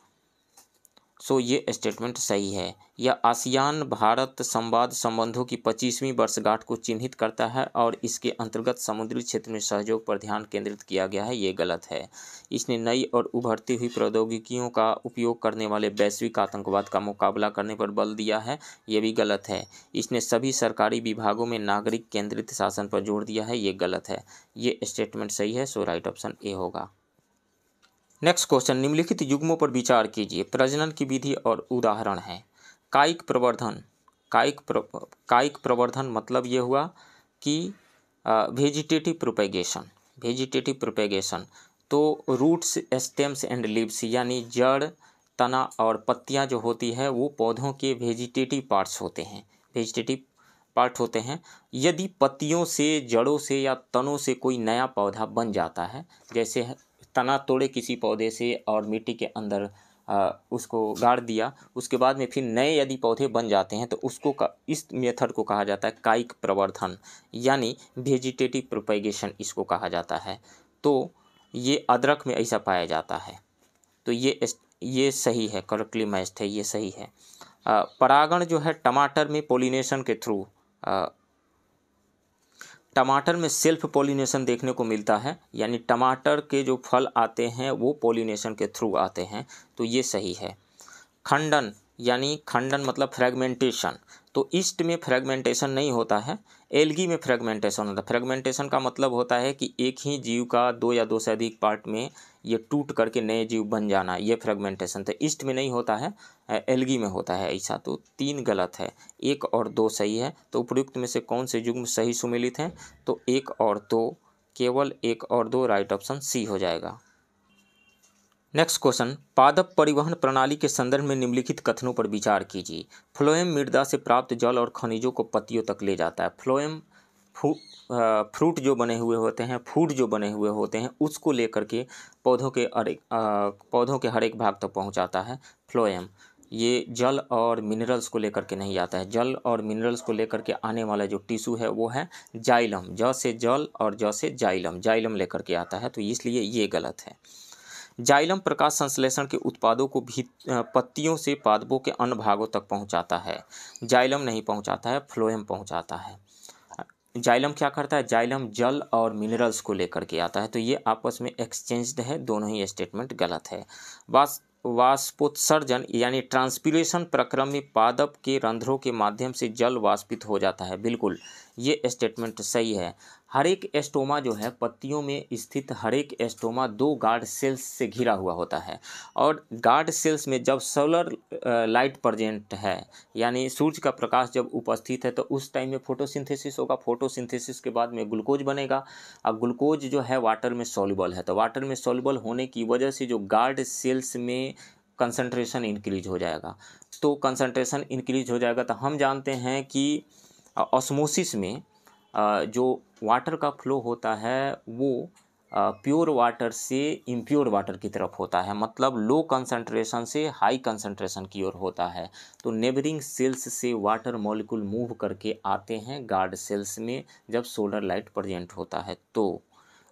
सो ये स्टेटमेंट सही है। यह आसियान भारत संवाद संबंधों की 25वीं वर्षगांठ को चिन्हित करता है और इसके अंतर्गत समुद्री क्षेत्र में सहयोग पर ध्यान केंद्रित किया गया है, ये गलत है। इसने नई और उभरती हुई प्रौद्योगिकियों का उपयोग करने वाले वैश्विक आतंकवाद का मुकाबला करने पर बल दिया है, ये भी गलत है। इसने सभी सरकारी विभागों में नागरिक केंद्रित शासन पर जोर दिया है, ये गलत है। ये स्टेटमेंट सही है, सो राइट ऑप्शन ए होगा। नेक्स्ट क्वेश्चन, निम्नलिखित युग्मों पर विचार कीजिए। प्रजनन की विधि और उदाहरण है। कायिक प्रवर्धन। कायिक प्रवर्धन मतलब ये हुआ कि वेजिटेटिव प्रोपेगेशन। तो रूट्स, स्टेम्स एंड लीव्स यानी जड़, तना और पत्तियां जो होती है वो पौधों के वेजिटेटिव पार्ट्स होते हैं। यदि पत्तियों से, जड़ों से या तनों से कोई नया पौधा बन जाता है, जैसे तना तोड़े किसी पौधे से और मिट्टी के अंदर उसको गाड़ दिया, उसके बाद में फिर नए यदि पौधे बन जाते हैं तो इस मेथड को कहा जाता है कायिक प्रवर्धन यानी वेजिटेटिव प्रोपेगेशन इसको कहा जाता है। तो ये अदरक में ऐसा पाया जाता है। तो ये सही है, करेक्टली मैच्ड है, ये सही है। परागण जो है टमाटर में पॉलिनेशन के थ्रू, टमाटर में सेल्फ पॉलिनेशन देखने को मिलता है, यानी टमाटर के जो फल आते हैं वो पॉलिनेशन के थ्रू आते हैं, तो ये सही है। खंडन यानी खंडन मतलब फ्रेगमेंटेशन, तो ईस्ट में फ्रेगमेंटेशन नहीं होता है, एल्गी में फ्रेगमेंटेशन होता है। फ्रेगमेंटेशन का मतलब होता है कि एक ही जीव का 2 या 2 से अधिक पार्ट में ये टूट करके नए जीव बन जाना, ये फ्रेगमेंटेशन। तो ईस्ट में नहीं होता है, एल्गी में होता है ऐसा। तो 3 गलत है, 1 और 2 सही है। तो उपयुक्त में से कौन से युग्म सही सुमेलित हैं? तो 1 और 2, केवल 1 और 2, राइट ऑप्शन सी हो जाएगा। नेक्स्ट क्वेश्चन, पादप परिवहन प्रणाली के संदर्भ में निम्नलिखित कथनों पर विचार कीजिए। फ्लोएम मृदा से प्राप्त जल और खनिजों को पत्तियों तक ले जाता है। फ्लोएम फ्रूट जो बने हुए होते हैं, फूड जो बने हुए होते हैं, उसको लेकर के पौधों के हर एक भाग तक पहुंचाता है फ्लोएम। ये जल और मिनरल्स को लेकर के नहीं आता है। जल और मिनरल्स को लेकर के आने वाला जो टिश्यू है वो है जाइलम। ज से जल और ज से जाइलम लेकर के आता है, तो इसलिए ये गलत है। जाइलम प्रकाश संश्लेषण के उत्पादों को भी पत्तियों से पादपों के अन्य भागों तक पहुंचाता है। जाइलम नहीं पहुंचाता है, फ्लोएम पहुंचाता है। जाइलम क्या करता है? जाइलम जल और मिनरल्स को लेकर के आता है, तो ये आपस में एक्सचेंज्ड है, दोनों ही स्टेटमेंट गलत है। वाष्पोत्सर्जन यानी ट्रांसपीरेशन प्रक्रम में पादप के रंध्रों के माध्यम से जल वाष्पित हो जाता है, बिल्कुल ये स्टेटमेंट सही है। हर एक एस्टोमा जो है, पत्तियों में स्थित हर एक एस्टोमा 2 गार्ड सेल्स से घिरा हुआ होता है, और गार्ड सेल्स में जब सोलर लाइट प्रेजेंट है, यानी सूर्य का प्रकाश जब उपस्थित है, तो उस टाइम में फोटोसिंथेसिस होगा। फोटोसिंथेसिस के बाद में ग्लूकोज बनेगा। अब ग्लूकोज जो है वाटर में सॉल्युबल है, तो वाटर में सॉल्युबल होने की वजह से जो गार्ड सेल्स में कंसंट्रेशन इंक्रीज हो जाएगा। तो कंसंट्रेशन इंक्रीज हो जाएगा, तो हम जानते हैं कि ऑस्मोसिस में जो वाटर का फ्लो होता है वो प्योर वाटर से इम्प्योर वाटर की तरफ होता है, मतलब लो कंसंट्रेशन से हाई कंसंट्रेशन की ओर होता है। तो नेबरिंग सेल्स से वाटर मॉलिक्यूल मूव करके आते हैं गार्ड सेल्स में जब सोलर लाइट प्रेजेंट होता है, तो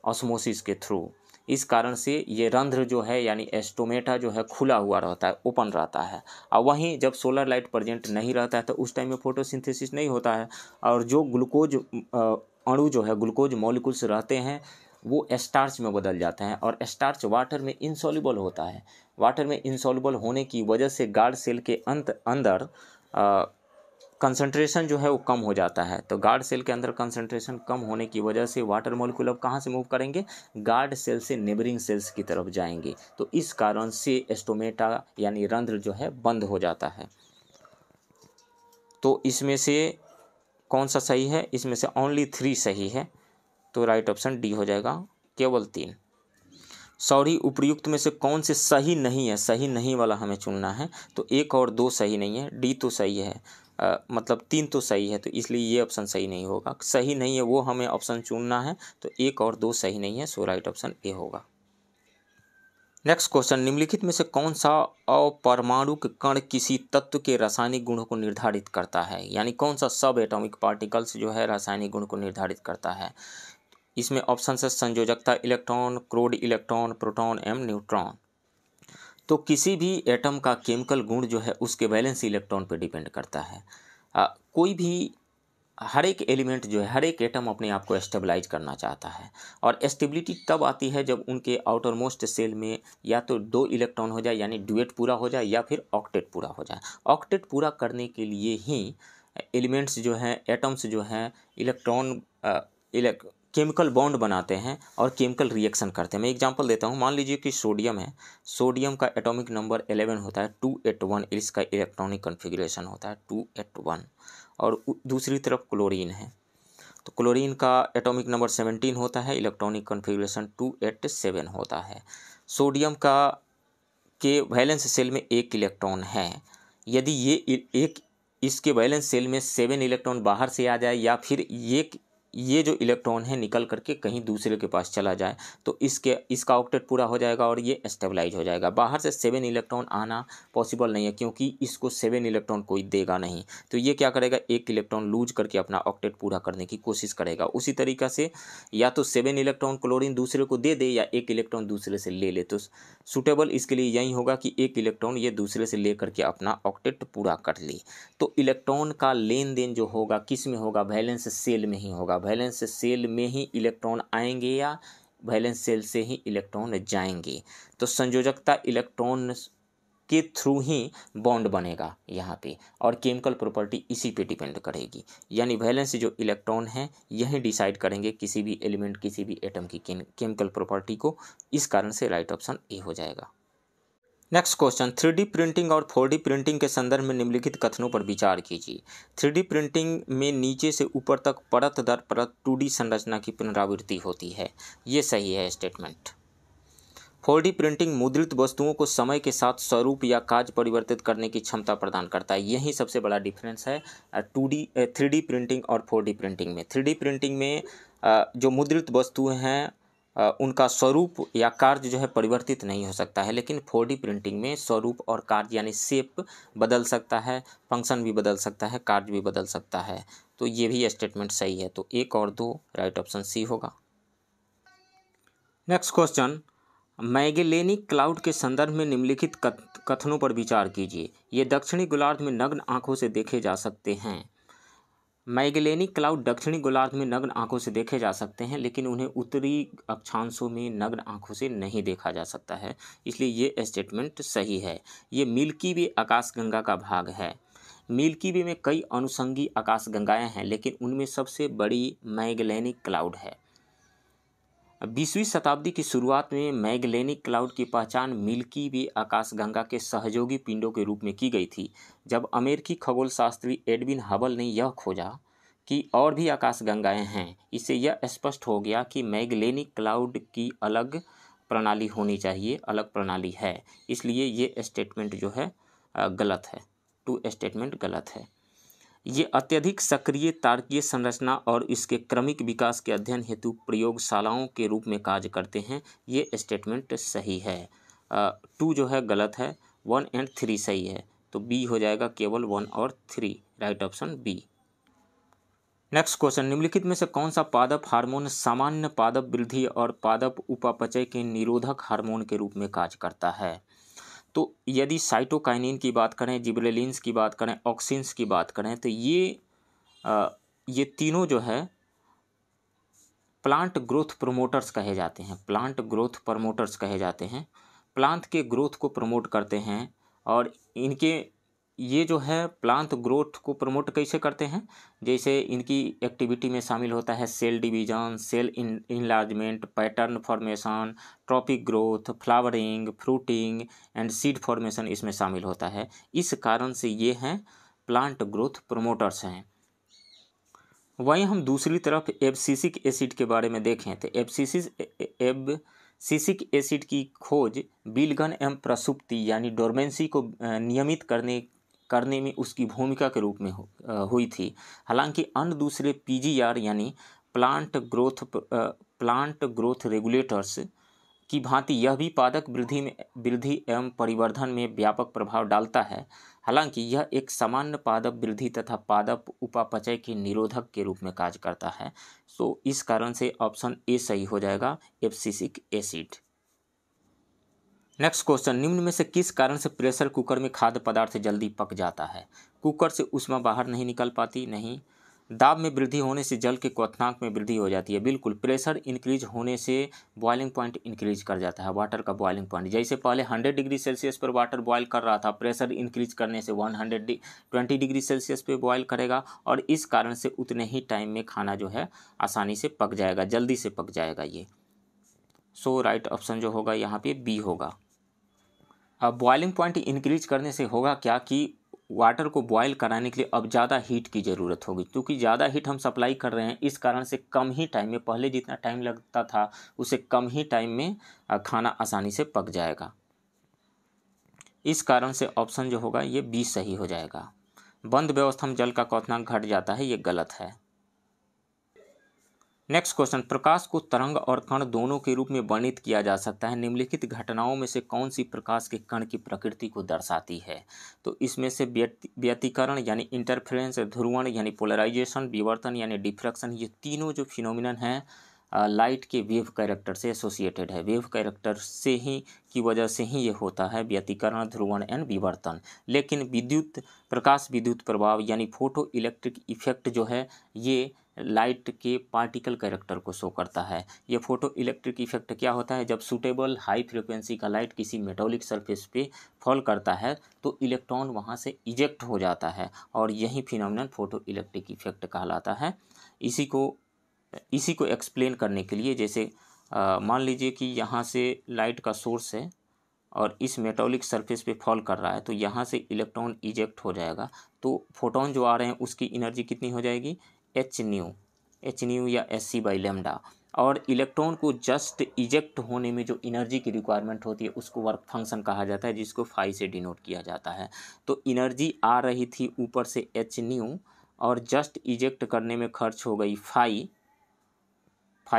ऑस्मोसिस के थ्रू। इस कारण से ये रंध्र जो है यानी एस्टोमेटा जो है खुला हुआ रहता है, ओपन रहता है। और वहीं जब सोलर लाइट प्रेजेंट नहीं रहता है तो उस टाइम में फोटोसिंथेसिस नहीं होता है, और जो ग्लूकोज अणु जो है, ग्लूकोज मॉलिक्यूल्स रहते हैं, वो स्टार्च में बदल जाते हैं, और स्टार्च वाटर में इनसॉल्युबल होता है। वाटर में इनसॉल्युबल होने की वजह से गार्ड सेल के अंदर कंसंट्रेशन जो है वो कम हो जाता है। तो गार्ड सेल के अंदर कंसंट्रेशन कम होने की वजह से वाटर मॉलिक्यूल अब कहाँ से मूव करेंगे? गार्ड सेल से नेबरिंग सेल्स की तरफ जाएंगे। तो इस कारण से एस्टोमेटा यानी रंध्र जो है बंद हो जाता है। तो इसमें से कौन सा सही है? इसमें से ओनली 3 सही है, तो राइट ऑप्शन डी हो जाएगा, केवल 3। सॉरी, उपयुक्त में से कौन से सही नहीं है? सही नहीं वाला हमें चुनना है, तो 1 और 2 सही नहीं है, डी तो सही है। मतलब 3 तो सही है, तो इसलिए ये ऑप्शन सही नहीं होगा। सही नहीं है वो हमें ऑप्शन चुनना है, तो 1 और 2 सही नहीं है, सो राइट ऑप्शन ए होगा। नेक्स्ट क्वेश्चन, निम्नलिखित में से कौन सा अपरमाणुक कण किसी तत्व के रासायनिक गुणों को निर्धारित करता है? यानी कौन सा सब एटॉमिक पार्टिकल्स जो है रासायनिक गुण को निर्धारित करता है? इसमें ऑप्शन है संयोजकता इलेक्ट्रॉन, क्रोड इलेक्ट्रॉन, प्रोटॉन एवं न्यूट्रॉन। तो किसी भी एटम का केमिकल गुण जो है उसके वैलेंस इलेक्ट्रॉन पे डिपेंड करता है। कोई भी हर एक एलिमेंट जो है, हर एक एटम अपने आप को स्टेबलाइज करना चाहता है, और स्टेबिलिटी तब आती है जब उनके आउटर मोस्ट सेल में या तो 2 इलेक्ट्रॉन हो जाए यानी ड्यूएट पूरा हो जाए, या फिर ऑक्टेट पूरा हो जाए। ऑक्टेट पूरा करने के लिए ही एलिमेंट्स जो हैं, एटम्स जो हैं, इलेक्ट्रॉन केमिकल बॉन्ड बनाते हैं और केमिकल रिएक्शन करते हैं। मैं एग्जांपल देता हूँ, मान लीजिए कि सोडियम है, सोडियम का एटॉमिक नंबर 11 होता है, 281 इसका इलेक्ट्रॉनिक कन्फिग्रेशन होता है 281, और दूसरी तरफ क्लोरीन है, तो क्लोरीन का एटॉमिक नंबर 17 होता है, इलेक्ट्रॉनिक कन्फिग्रेशन 287 होता है। सोडियम का के वैलेंस सेल में 1 इलेक्ट्रॉन है, यदि एक इसके वैलेंस सेल में 7 इलेक्ट्रॉन बाहर से आ जाए, या फिर ये जो इलेक्ट्रॉन है निकल करके कहीं दूसरे के पास चला जाए, तो इसका ऑक्टेट पूरा हो जाएगा और ये स्टेबलाइज हो जाएगा। बाहर से 7 इलेक्ट्रॉन आना पॉसिबल नहीं है, क्योंकि इसको 7 इलेक्ट्रॉन कोई देगा नहीं, तो ये क्या करेगा, 1 इलेक्ट्रॉन लूज करके अपना ऑक्टेट पूरा करने की कोशिश करेगा। उसी तरीक़ा से या तो 7 इलेक्ट्रॉन क्लोरीन दूसरे को दे दे, या 1 इलेक्ट्रॉन दूसरे से ले ले, तो सूटेबल इसके लिए यही होगा कि 1 इलेक्ट्रॉन ये दूसरे से ले करके अपना ऑक्टेट पूरा कर ले। तो इलेक्ट्रॉन का लेन देन जो होगा किस में होगा, वैलेंस सेल में ही होगा। वैलेंस सेल में ही इलेक्ट्रॉन आएंगे या वैलेंस सेल से ही इलेक्ट्रॉन जाएंगे। तो संयोजकता इलेक्ट्रॉन के थ्रू ही बॉन्ड बनेगा यहाँ पे, और केमिकल प्रॉपर्टी इसी पे डिपेंड करेगी। यानी वैलेंस जो इलेक्ट्रॉन है यही डिसाइड करेंगे किसी भी एलिमेंट, किसी भी एटम की केमिकल प्रॉपर्टी को। इस कारण से राइट ऑप्शन ए हो जाएगा। नेक्स्ट क्वेश्चन, 3D प्रिंटिंग और 4D प्रिंटिंग के संदर्भ में निम्नलिखित कथनों पर विचार कीजिए। 3D प्रिंटिंग में नीचे से ऊपर तक परत दर परत 2D संरचना की पुनरावृत्ति होती है, ये सही है स्टेटमेंट। 4D प्रिंटिंग मुद्रित वस्तुओं को समय के साथ स्वरूप या काज परिवर्तित करने की क्षमता प्रदान करता है, यही सबसे बड़ा डिफरेंस है 3D प्रिंटिंग और 4D प्रिंटिंग में। 3D प्रिंटिंग में जो मुद्रित वस्तुएं हैं उनका स्वरूप या कार्य जो है परिवर्तित नहीं हो सकता है, लेकिन 4D प्रिंटिंग में स्वरूप और कार्य यानी शेप बदल सकता है, फंक्शन भी बदल सकता है, कार्य भी बदल सकता है। तो ये भी स्टेटमेंट सही है, तो 1 और 2 राइट ऑप्शन सी होगा। नेक्स्ट क्वेश्चन, मैगेलेनिक क्लाउड के संदर्भ में निम्नलिखित कथनों पर विचार कीजिए। ये दक्षिणी गोलार्ध में नग्न आंखों से देखे जा सकते हैं। मैगेलेनिक क्लाउड दक्षिणी गोलार्ध में नग्न आंखों से देखे जा सकते हैं, लेकिन उन्हें उत्तरी अक्षांशों में नग्न आंखों से नहीं देखा जा सकता है, इसलिए ये स्टेटमेंट सही है। ये मिल्की वे आकाशगंगा का भाग है। मिल्की वे में कई अनुषंगी आकाशगंगाएं हैं, लेकिन उनमें सबसे बड़ी मैगेलेनिक क्लाउड है। 20वीं शताब्दी की शुरुआत में मैगेलेनिक क्लाउड की पहचान मिल्की वे आकाशगंगा के सहयोगी पिंडों के रूप में की गई थी, जब अमेरिकी खगोल शास्त्री एडविन हबल ने यह खोजा कि और भी आकाशगंगाएं हैं। इससे यह स्पष्ट हो गया कि मैगेलेनिक क्लाउड की अलग प्रणाली होनी चाहिए, अलग प्रणाली है, इसलिए ये स्टेटमेंट जो है गलत है, 2 स्टेटमेंट गलत है। ये अत्यधिक सक्रिय तारकीय संरचना और इसके क्रमिक विकास के अध्ययन हेतु प्रयोगशालाओं के रूप में कार्य करते हैं, ये स्टेटमेंट सही है। 2 जो है गलत है, 1 और 3 सही है, तो बी हो जाएगा केवल 1 और 3, right option B. Next question, निम्नलिखित में से कौन सा पादप हार्मोन सामान्य पादप वृद्धि और पादप उपापचय के निरोधक हार्मोन के रूप में कार्य करता है? तो यदि साइटोकाइनिन की बात करें, जिबरेलिन्स की बात करें, ऑक्सिन्स की बात करें, तो ये तीनों जो है प्लांट ग्रोथ प्रोमोटर्स कहे जाते हैं, प्लांट ग्रोथ प्रमोटर्स कहे जाते हैं। प्लांट के ग्रोथ को प्रमोट करते हैं, और इनके ये जो है प्लांट ग्रोथ को प्रमोट कैसे करते हैं, जैसे इनकी एक्टिविटी में शामिल होता है cell division, cell enlargement, pattern formation, tropic growth, flowering, fruiting and seed formation इसमें शामिल होता है। इस कारण से ये हैं प्लांट ग्रोथ प्रमोटर्स हैं। वहीं हम दूसरी तरफ एब्सिसिक एसिड के बारे में देखें तो एब्सिसिक एसिड की खोज बिलगन एवं प्रसुप्ति यानी डोरमेंसी को नियमित करने में उसकी भूमिका के रूप में हुई थी। हालांकि अन्य दूसरे पीजीआर यानी प्लांट ग्रोथ रेगुलेटर्स की भांति यह भी पादप वृद्धि एवं परिवर्धन में व्यापक प्रभाव डालता है। हालांकि यह एक सामान्य पादप वृद्धि तथा पादप उपापचय के निरोधक के रूप में कार्य करता है। तो इस कारण से ऑप्शन ए सही हो जाएगा, एब्सिसिक एसिड। नेक्स्ट क्वेश्चन, निम्न में से किस कारण से प्रेशर कुकर में खाद्य पदार्थ जल्दी पक जाता है? कुकर से ऊष्मा बाहर नहीं निकल पाती? नहीं। दाब में वृद्धि होने से जल के क्वथनांक में वृद्धि हो जाती है? बिल्कुल। प्रेशर इंक्रीज होने से बॉइलिंग पॉइंट इंक्रीज कर जाता है, वाटर का बॉइलिंग पॉइंट। जैसे पहले 100 डिग्री सेल्सियस पर वाटर बॉयल कर रहा था, प्रेशर इंक्रीज करने से 120 डिग्री सेल्सियस पे बॉयल करेगा और इस कारण से उतने ही टाइम में खाना जो है आसानी से पक जाएगा, जल्दी से पक जाएगा ये। सो राइट ऑप्शन जो होगा यहाँ पे बी होगा। अब बॉइलिंग पॉइंट इंक्रीज करने से होगा क्या कि वाटर को बॉयल कराने के लिए अब ज़्यादा हीट की ज़रूरत होगी, क्योंकि ज़्यादा हीट हम सप्लाई कर रहे हैं, इस कारण से कम ही टाइम में, पहले जितना टाइम लगता था उससे कम ही टाइम में खाना आसानी से पक जाएगा। इस कारण से ऑप्शन जो होगा ये बी सही हो जाएगा। बंद व्यवस्था में जल का क्वथनांक घट जाता है, ये गलत है। नेक्स्ट क्वेश्चन, प्रकाश को तरंग और कण दोनों के रूप में वर्णित किया जा सकता है, निम्नलिखित घटनाओं में से कौन सी प्रकाश के कण की प्रकृति को दर्शाती है? तो इसमें से व्यतिकरण यानी इंटरफेरेंस, ध्रुवण यानी पोलराइजेशन, विवर्तन यानी डिफ्रैक्शन, ये तीनों जो फिनोमिनन हैं लाइट के वेव कैरेक्टर से एसोसिएटेड है। वेव कैरेक्टर से ही की वजह से ही ये होता है व्यतिकरण, ध्रुवण एंड विवर्तन। लेकिन प्रकाश विद्युत प्रभाव यानी फोटो इलेक्ट्रिक इफेक्ट जो है ये लाइट के पार्टिकल कैरेक्टर को शो करता है। ये फोटो इलेक्ट्रिक इफेक्ट क्या होता है, जब सूटेबल हाई फ्रिक्वेंसी का लाइट किसी मेटालिक सरफेस पे फॉल करता है तो इलेक्ट्रॉन वहाँ से इजेक्ट हो जाता है और यही फिनोमिनन फोटो इलेक्ट्रिक इफेक्ट कहलाता है। इसी को एक्सप्लेन करने के लिए, जैसे मान लीजिए कि यहाँ से लाइट का सोर्स है और इस मेटालिक सरफेस पे फॉल कर रहा है तो यहाँ से इलेक्ट्रॉन इजेक्ट हो जाएगा, तो फोटोन जो आ रहे हैं उसकी एनर्जी कितनी हो जाएगी, एच न्यू या एस सी बाई लेमडा। और इलेक्ट्रॉन को जस्ट इजेक्ट होने में जो एनर्जी की रिक्वायरमेंट होती है उसको वर्क फंक्शन कहा जाता है, जिसको फाई से डिनोट किया जाता है। तो एनर्जी आ रही थी ऊपर से एच न्यू और जस्ट इजेक्ट करने में खर्च हो गई फाई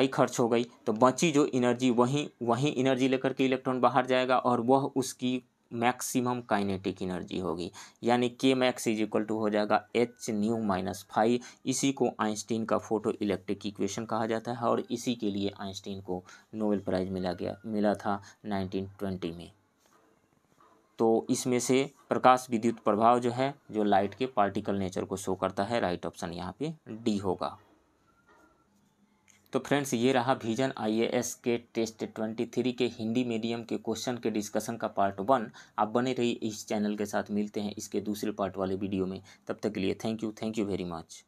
खर्च हो गई, तो बची जो एनर्जी वही एनर्जी लेकर के इलेक्ट्रॉन बाहर जाएगा और वह उसकी मैक्सिमम काइनेटिक एनर्जी होगी, यानी के मैक्स इज इक्वल टू हो जाएगा एच न्यू माइनस फाई। इसी को आइंस्टीन का फोटो इलेक्ट्रिक इक्वेशन कहा जाता है और इसी के लिए आइंस्टीन को नोबेल प्राइज़ मिला था 1920 में। तो इसमें से प्रकाश विद्युत प्रभाव जो है जो लाइट के पार्टिकल नेचर को शो करता है, राइट ऑप्शन यहाँ पे डी होगा। तो फ्रेंड्स ये रहा विजन IAS के टेस्ट 23 के हिंदी मीडियम के क्वेश्चन के डिस्कशन का पार्ट 1। आप बने रहिए इस चैनल के साथ, मिलते हैं इसके दूसरे पार्ट वाले वीडियो में। तब तक के लिए थैंक यू वेरी मच।